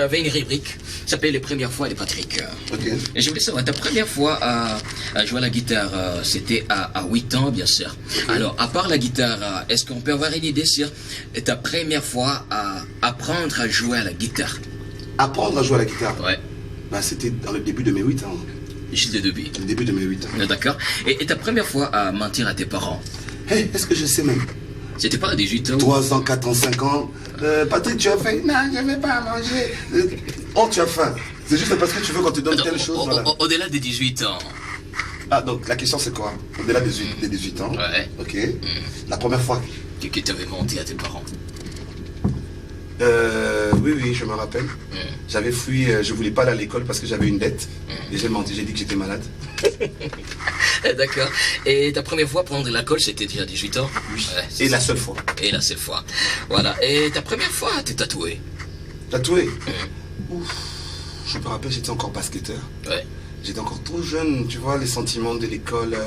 Avait une rubrique qui s'appelle Les premières fois de Patrick. Ok. Et je voulais savoir, ta première fois à jouer à la guitare, c'était à 8 ans, bien sûr. Alors, à part la guitare, est-ce qu'on peut avoir une idée sur ta première fois à apprendre à jouer à la guitare? Apprendre à jouer à la guitare? Ouais. Bah, c'était dans le début de mes 8 ans. Juste le début. Le début de mes 8 ans. D'accord. Et ta première fois à mentir à tes parents? Hey, est-ce que je sais même? C'était pas à 18 ans? 3 ans, 4 ans, 5 ans. Patrick, tu as faim? Non, je ne vais pas manger. Oh, tu as faim. C'est juste parce que tu veux qu'on te donne telle chose. Voilà. Au-delà des 18 ans. Ah, donc la question c'est quoi? Au-delà des 18 ans? Ouais. Ok. La première fois? Que tu avais menti à tes parents? Oui, je me rappelle. J'avais fui, je voulais pas aller à l'école parce que j'avais une dette. Et j'ai menti, j'ai dit que j'étais malade. D'accord. Et ta première fois à prendre l'alcool, c'était déjà à 18 ans? Oui. Ouais, et la seule fois. Et la seule fois. Voilà. Et ta première fois, t'es tatoué? Tatoué? Ouf. Je me rappelle, j'étais encore basketteur. Ouais. J'étais encore trop jeune, tu vois, les sentiments de l'école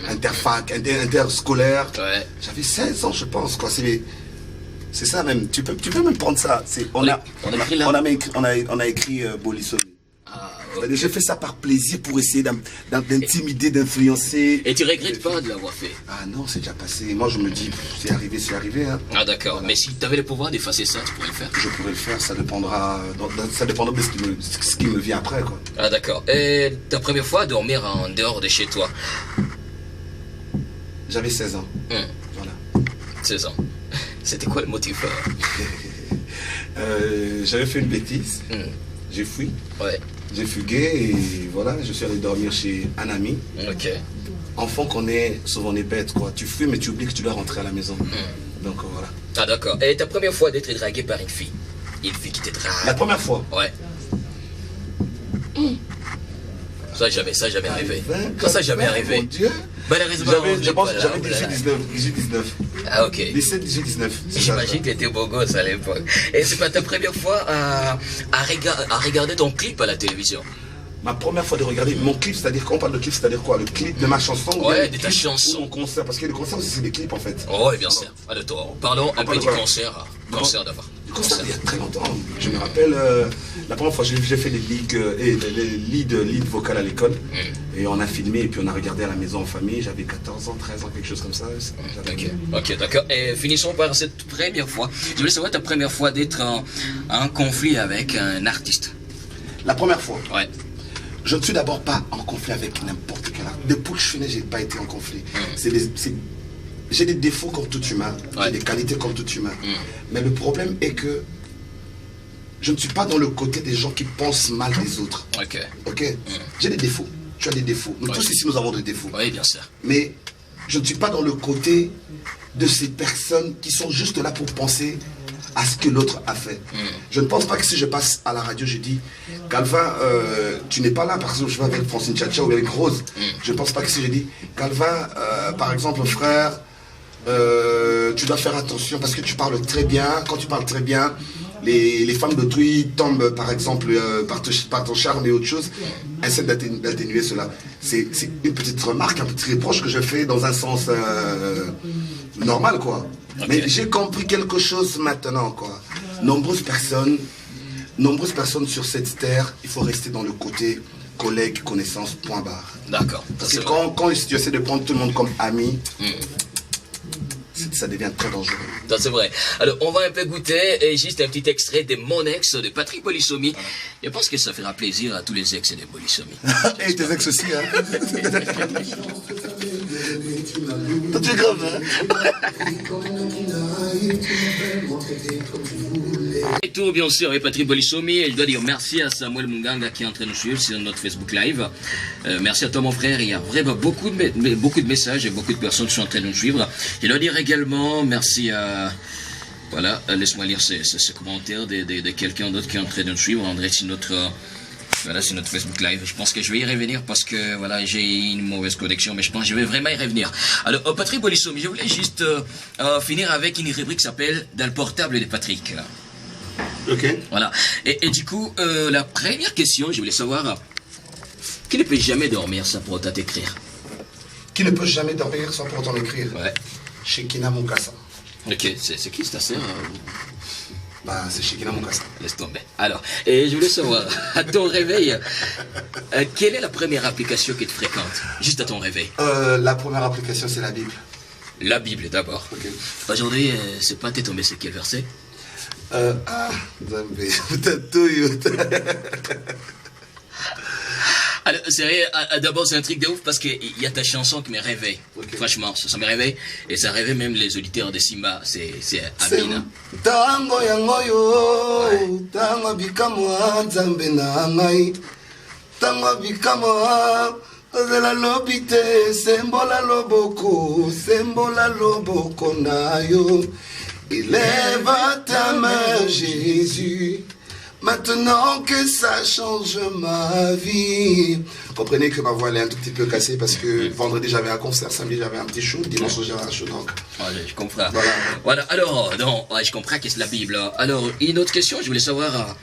interfac, interscolaire. Ouais. J'avais 16 ans, je pense, quoi. C'est ça même. Tu peux même prendre ça. On a écrit Bolisoni. Ah, okay. J'ai fait ça par plaisir pour essayer d'intimider, d'influencer. Et tu regrettes pas de l'avoir fait? Ah non, c'est déjà passé. Moi, je me dis, c'est arrivé. Hein. Ah d'accord. Voilà. Mais si tu avais le pouvoir d'effacer ça, tu pourrais le faire? Je pourrais le faire. Ça dépendra de ce qui me vient après, quoi. Ah d'accord. Et ta première fois à dormir en dehors de chez toi? J'avais 16 ans. Voilà. 16 ans. C'était quoi le motif? J'avais fait une bêtise. J'ai fui. Ouais. J'ai fugué et voilà, je suis allé dormir chez un ami. Ok. Enfant qu'on est, souvent on est bête, quoi. Tu fuis mais tu oublies que tu dois rentrer à la maison. Donc voilà. Ah d'accord. Et ta première fois d'être dragué par une fille? Une fille qui te drague? La première fois? Ouais. Ça n'a jamais arrivé. Ça n'a jamais arrivé. Mon Dieu. Malheureusement, je pense que j'avais 18-19. Ah ok. 17-18-19. J'imagine que tu étais beau gosse à l'époque. Et c'est pas ta première fois à regarder ton clip à la télévision? Ma première fois de regarder mon clip, c'est-à-dire quand on parle de clip, c'est-à-dire quoi? Le clip de ma chanson? Ouais, de ta chanson. Ou mon concert? Parce que le concert aussi c'est des clips en fait. Oh, bien sûr. Alors, parlons un peu du concert. Concert d'abord. Le concert il y a très longtemps. Je me rappelle, la première fois j'ai fait les lead vocales à l'école. Et on a filmé et puis on a regardé à la maison en famille. J'avais 14 ans, 13 ans, quelque chose comme ça. Ok, d'accord. Et finissons par cette première fois. Je voulais savoir ta première fois d'être en conflit avec un artiste. La première fois? Ouais. Je ne suis d'abord pas en conflit avec n'importe quel artiste. Depuis que je suis né, j'ai pas été en conflit. J'ai des défauts comme tout humain, j'ai des qualités comme tout humain. Mais le problème est que je ne suis pas dans le côté des gens qui pensent mal des autres. Ok. J'ai des défauts. Tu as des défauts. Nous tous ici, nous avons des défauts. Oui, bien sûr. Mais je ne suis pas dans le côté de ces personnes qui sont juste là pour penser à ce que l'autre a fait. Je ne pense pas que si je passe à la radio, je dis Calvin, tu n'es pas là, par exemple, je vais avec Francine Chacha ou avec Rose. Je ne pense pas que si je dis Calvin, par exemple, frère, tu dois faire attention parce que tu parles très bien. Quand tu parles très bien, les femmes d'autrui tombent, par exemple, par ton charme et autre chose. Essaie d'atténuer cela. C'est une petite remarque, un petit reproche que je fais dans un sens normal, quoi. Mais j'ai compris quelque chose maintenant, quoi. Nombreuses personnes sur cette terre, il faut rester dans le côté collègue, connaissance, point barre. D'accord. Parce que quand tu essaies de prendre tout le monde comme ami, ça devient très dangereux. Ça c'est vrai. Alors on va un peu goûter et juste un petit extrait de Mon ex de Patrick Bolissomi. Je pense que ça fera plaisir à tous les ex de Bolissomi. Et tes ex aussi, hein. Toi tu es grave, hein. Et tout bien sûr avec Patrick Bolissomi. Et je dois dire merci à Samuel Munganga qui est en train de nous suivre sur notre Facebook Live. Merci à toi mon frère. Il y a vraiment beaucoup de messages et beaucoup de personnes qui sont en train de nous suivre. Je dois dire également merci à... Voilà, laisse-moi lire ce commentaire de quelqu'un d'autre qui est en train de nous suivre. André, c'est notre Facebook Live. Je pense que je vais y revenir parce que voilà, j'ai une mauvaise connexion, mais je pense que je vais vraiment y revenir. Alors, Patrick Bolissomi, je voulais juste finir avec une rubrique qui s'appelle Dans le portable de Patrick. Ok. Voilà. Et du coup, la première question, je voulais savoir qui ne peut jamais dormir sans pour autant t'écrire? Qui ne peut jamais dormir sans pour autant écrire? Ouais. Shekina Mukasa. Ok, c'est qui ta sœur? Bah, c'est Shekina Mukasa. Laisse tomber. Alors, et je voulais savoir, à ton réveil, quelle est la première application que tu fréquentes, juste à ton réveil? La première application, c'est la Bible. La Bible d'abord. Okay. Aujourd'hui, c'est pas t'es tombé sur quel verset? Zambé, Tatoyo. Alors, sérieux, d'abord, c'est un truc de ouf parce qu'il y a ta chanson qui me réveille. Okay. Franchement, ça me réveille. Et ça réveille même les auditeurs de Simba. C'est Amina. Tango yangoyo, tango bikamwa, Zambé na ngai. Tango bikamwa, ozela lobite, sembola loboko na yo. Élève ta main, Jésus. Maintenant que ça change ma vie. Comprenez que ma voix elle est un tout petit peu cassée parce que vendredi j'avais un concert, samedi j'avais un petit show, dimanche j'avais un show donc. Allez, je comprends. Voilà. Alors, je comprends que c'est la Bible. Alors, une autre question, je voulais savoir.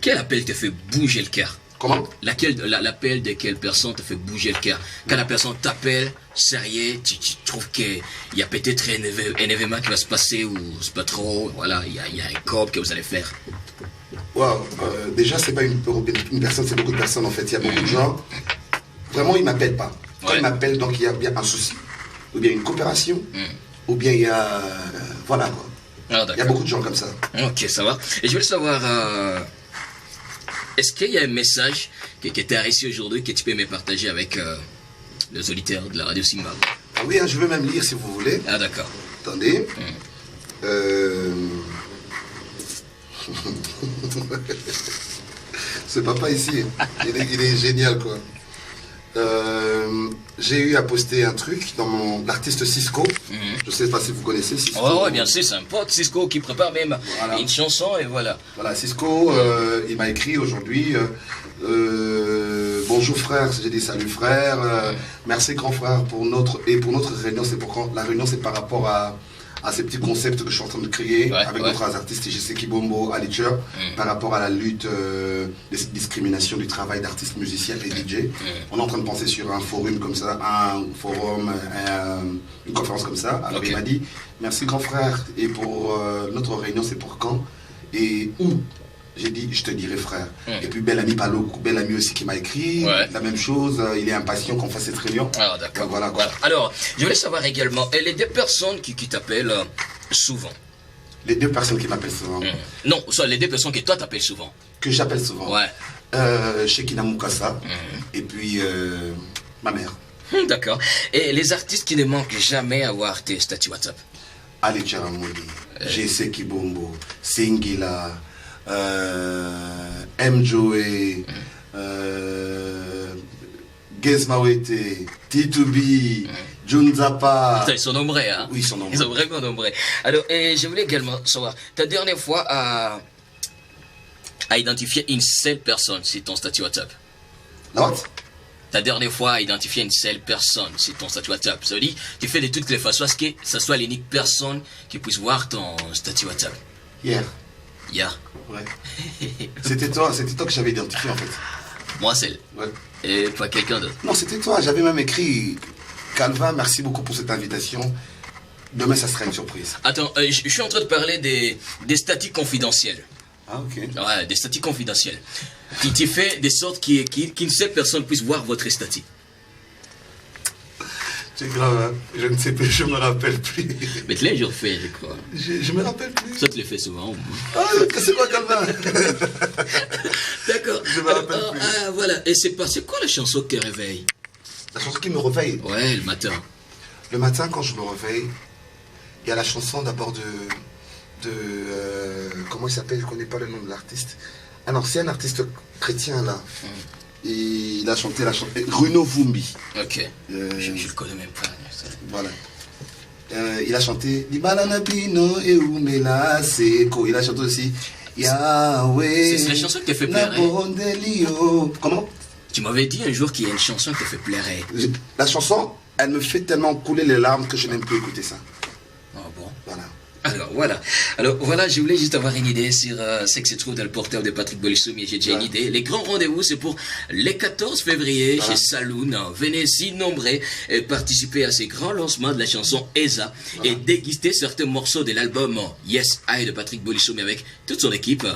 Quel appel te fait bouger le cœur? Comment? L'appel de quelle personne te fait bouger le cœur? Quand la personne t'appelle, sérieux, tu trouves qu'il y a peut-être un événement qui va se passer ou c'est pas trop, voilà, il y a un corps que vous allez faire. Wow, déjà c'est pas une personne, c'est beaucoup de personnes en fait. Il y a beaucoup de gens. Vraiment, ils m'appellent pas. Quand ils m'appellent, donc il y a bien un souci, ou bien une coopération, ou bien il y a voilà quoi. Il y a beaucoup de gens comme ça. Ok, ça va. Et je voulais savoir, est-ce qu'il y a un message qui t'est reçu aujourd'hui que tu peux me partager avec les auditeurs de la radio Simba? Ah oui, hein, je veux même lire si vous voulez. Ah d'accord. Attendez. Ce papa ici, il est génial quoi. J'ai eu à poster un truc dans l'artiste Cisco. Je sais pas si vous connaissez Cisco. Oh, bien sûr, c'est un pote Cisco qui prépare même une chanson et voilà. Voilà, Cisco, il m'a écrit aujourd'hui. Bonjour frère, j'ai dit salut frère. Merci grand frère pour notre réunion. C'est pour quand la réunion, c'est par rapport à ces petits concepts que je suis en train de créer avec d'autres artistes, JC Kibombo, Alicher, par rapport à la lutte des discriminations du travail d'artistes, musiciens et DJ. On est en train de penser sur un forum comme ça, une conférence comme ça. Alors il m'a dit, merci grand frère, et pour notre réunion, c'est pour quand et où? J'ai dit, je te dirai frère. Et puis bel ami Palo, bel ami aussi qui m'a écrit, la même chose, il est impatient qu'on fasse cette réunion. Ah d'accord. Voilà, quoi. Alors, je voulais savoir également, les deux personnes qui t'appellent souvent. Les deux personnes qui m'appellent souvent. Non, soit les deux personnes que toi t'appelles souvent. Que j'appelle souvent. Ouais. Shekina Mukasa et puis ma mère. D'accord. Et les artistes qui ne manquent jamais à voir tes statuts WhatsApp? Ali Charamouli, JC Kibombo, Singila, M. Gezmawete, T2B, Junzapa. Ils sont nombreux, hein? Oui, ils sont nombreux. Ils sont vraiment nombreux. Alors, je voulais également savoir, ta dernière fois à identifier une seule personne sur ton statut WhatsApp? What? Ta dernière fois à identifier une seule personne sur ton statut WhatsApp. Ça veut dire, tu fais de toutes les façons à ce que ce soit l'unique personne qui puisse voir ton statut WhatsApp. Hier. Hier? Ouais. C'était toi que j'avais identifié en fait. Moi seul? Ouais. Et pas quelqu'un d'autre? Non, c'était toi. J'avais même écrit, Calvin, merci beaucoup pour cette invitation. Demain, ça sera une surprise. Attends, je suis en train de parler des statuts confidentiels. Ah, ok. Ouais, des statuts confidentiels. Qui fait de sorte qu'une seule personne puisse voir votre statut. C'est grave, hein? Je ne sais plus, je me rappelle plus. Mais tu l'as un jour fait, je crois. Je me rappelle plus. Ça, tu le fais souvent. Ah, c'est quoi, Calvin? D'accord. Je me rappelle plus. Ah, voilà. Et c'est quoi la chanson qui te réveille? La chanson qui me réveille? Ouais, le matin. Le matin, quand je me réveille, il y a la chanson d'abord comment il s'appelle? Je ne connais pas le nom de l'artiste. Un ancien artiste chrétien, là. Et il a chanté Bruno Vumbi. Ok. Je ne le connais même pas. Voilà. Il a chanté Libalanabino et Umela Seko. Il a chanté aussi Yahweh. C'est la chanson qui te fait pleurer. Comment? Tu m'avais dit un jour qu'il y a une chanson qui te fait pleurer. La chanson, elle me fait tellement couler les larmes que je n'aime plus écouter ça. Ah bon? Voilà. Alors, Voilà. Alors voilà, je voulais juste avoir une idée sur ce qui se trouve dans le portable de Patrick Bolissoumi. J'ai déjà une idée. Les grands rendez-vous, c'est pour les 14 février chez Saloon. Venez s'y nombrer et participer à ces grands lancements de la chanson ESA et déguster certains morceaux de l'album Yes I de Patrick Bolissoumi avec toute son équipe.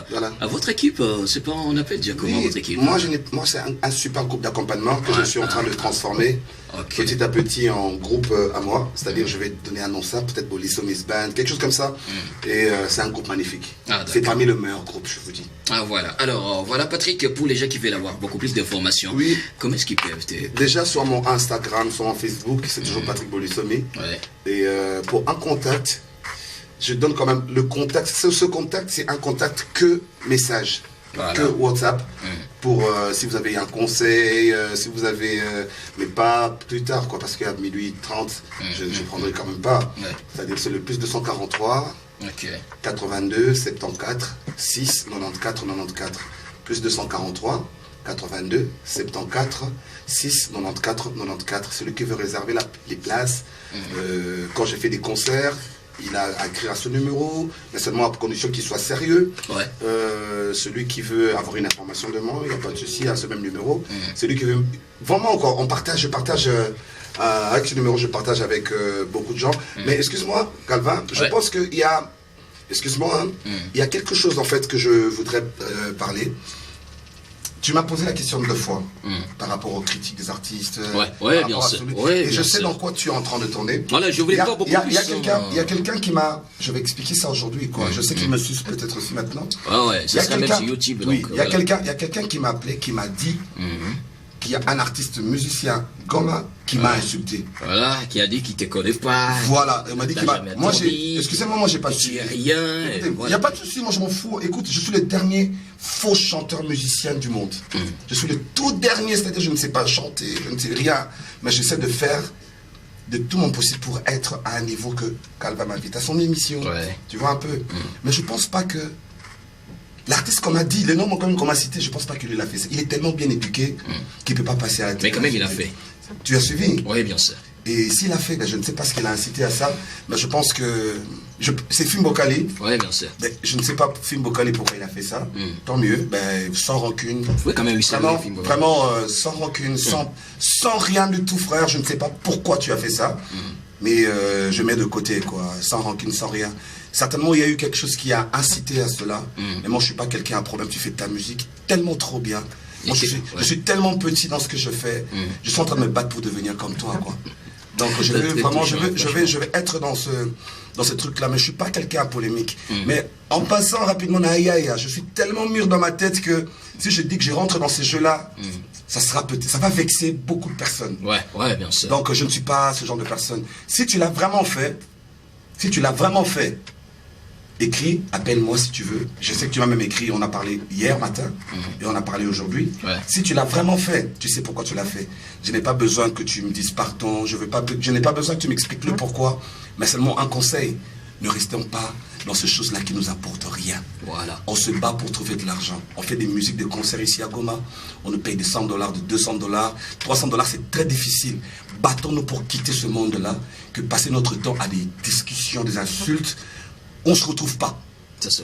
À votre équipe, c'est pas, on appelle déjà comment votre équipe? Moi, c'est un super groupe d'accompagnement que je suis en train de transformer petit à petit en groupe à moi. C'est-à-dire, je vais donner un nom ça, peut-être Bolissoumi Band, quelque chose comme ça. Et c'est un groupe magnifique. C'est parmi les meilleurs groupes, je vous dis. Ah voilà. Alors voilà Patrick, pour les gens qui veulent avoir beaucoup plus d'informations, comment est-ce qu'ils peuvent Déjà sur mon Instagram, sur mon Facebook, c'est toujours Patrick Bolissoumi. Et pour un contact, je donne quand même le contact. Ce contact, c'est un contact que message. Que WhatsApp pour si vous avez un conseil, si vous avez mais pas plus tard quoi, parce qu'à minuit 30 je prendrai quand même pas. C'est-à-dire c'est le plus 243 82 74 6 94 94 plus 243 82 74 6 94 94. Celui qui veut réserver les places quand j'ai fait des concerts, il a à écrire à ce numéro, mais seulement à condition qu'il soit sérieux. Celui qui veut avoir une information de moi, il n'y a pas de souci, à ce même numéro. Celui qui veut... Vraiment, quoi, je partage avec ce numéro, je partage avec beaucoup de gens. Mais excuse-moi, Calvin, je pense qu'il y a... Excuse-moi, il y a quelque chose en fait que je voudrais parler. Tu m'as posé la question 2 fois par rapport aux critiques des artistes. Bien sûr. Et je sais dans quoi tu es en train de tourner. Voilà, je voulais pas beaucoup plus. Il y a quelqu'un qui m'a... Je vais expliquer ça aujourd'hui, quoi. Je sais qu'il me suce peut-être aussi maintenant. Ça sera même sur YouTube. Il y a quelqu'un qui m'a appelé, qui m'a dit qu'il y a un artiste musicien, Goma, qui m'a insulté. Voilà, qui a dit qu'il ne te connaît pas. Voilà, il m'a dit qu'il m'a... Moi, excusez-moi, moi, j'ai pas su. Rien. Il n'y a pas de souci, moi, je m'en fous. Écoute, je suis le dernier faux chanteur musicien du monde. Je suis le tout dernier, c'est-à-dire je ne sais pas chanter, je ne sais rien, mais j'essaie de faire de tout mon possible pour être à un niveau que Calva m'invite à son émission. Tu vois un peu. Mais je ne pense pas que l'artiste qu'on m'a dit, le nom qu'on m'a cité, je ne pense pas qu'il l'a fait. Il est tellement bien éduqué qu'il ne peut pas passer à la télé. Mais quand même, il a fait. Tu as suivi? Oui, bien sûr. Et s'il a fait, ben, je ne sais pas ce qu'il a incité à ça, mais je pense que... C'est Fimbo Kali. Oui, bien sûr. Ben, je ne sais pas Fimbo Kali pourquoi il a fait ça. Tant mieux, ben, sans rancune. Oui, quand même, vraiment sans rancune, sans rien du tout, frère. Je ne sais pas pourquoi tu as fait ça, mais je mets de côté, quoi. Sans rancune, sans rien. Certainement, il y a eu quelque chose qui a incité à cela. Mais moi, je ne suis pas quelqu'un à problème. Tu fais ta musique tellement trop bien. Moi, je suis tellement petit dans ce que je fais. Je suis en train de me battre pour devenir comme toi, quoi. Donc, je vais être dans ce truc-là. Mais je ne suis pas quelqu'un à polémique. Mais en passant rapidement, je suis tellement mûr dans ma tête que si je dis que je rentre dans ces jeux-là, ça va vexer beaucoup de personnes. Ouais, bien sûr. Donc, je ne suis pas ce genre de personne. Si tu l'as vraiment fait, écris, appelle-moi si tu veux. Je sais que tu m'as même écrit, on a parlé hier matin et on a parlé aujourd'hui. Si tu l'as vraiment fait, tu sais pourquoi tu l'as fait. Je n'ai pas besoin que tu me dises pardon, je n'ai pas besoin que tu m'expliques le pourquoi, mais seulement un conseil. Ne restons pas dans ces choses-là qui nous apportent rien. On se bat pour trouver de l'argent. On fait des musiques de concert ici à Goma. On nous paye de $100, de $200, $300, c'est très difficile. Battons-nous pour quitter ce monde-là, que passer notre temps à des discussions, des insultes. On ne se retrouve pas.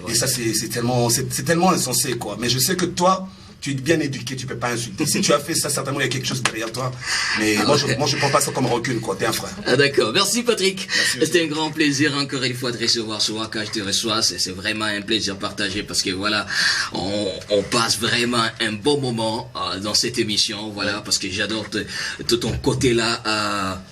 Et ça, c'est tellement insensé, quoi. Mais je sais que toi, tu es bien éduqué, tu ne peux pas insulter. Si tu as fait ça, certainement, il y a quelque chose derrière toi. Mais moi, je ne prends pas ça comme recul, quoi. T'es un frère. D'accord. Merci, Patrick. C'était un grand plaisir, encore une fois, de recevoir souvent quand je te reçois. C'est vraiment un plaisir partagé parce que, voilà, on passe vraiment un bon moment dans cette émission, voilà, parce que j'adore tout ton côté-là,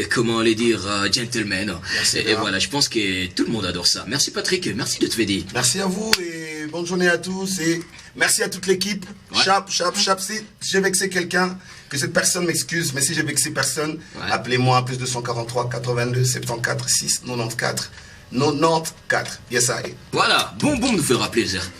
comment le dire, gentleman. Et voilà, je pense que tout le monde adore ça. Merci Patrick, merci de te faire. Merci à vous et bonne journée à tous et merci à toute l'équipe. Chap, si j'ai vexé quelqu'un, que cette personne m'excuse, mais si j'ai vexé personne, appelez-moi plus 243 82 74 6 94 94. Yes, I. Voilà, boum, nous fera plaisir.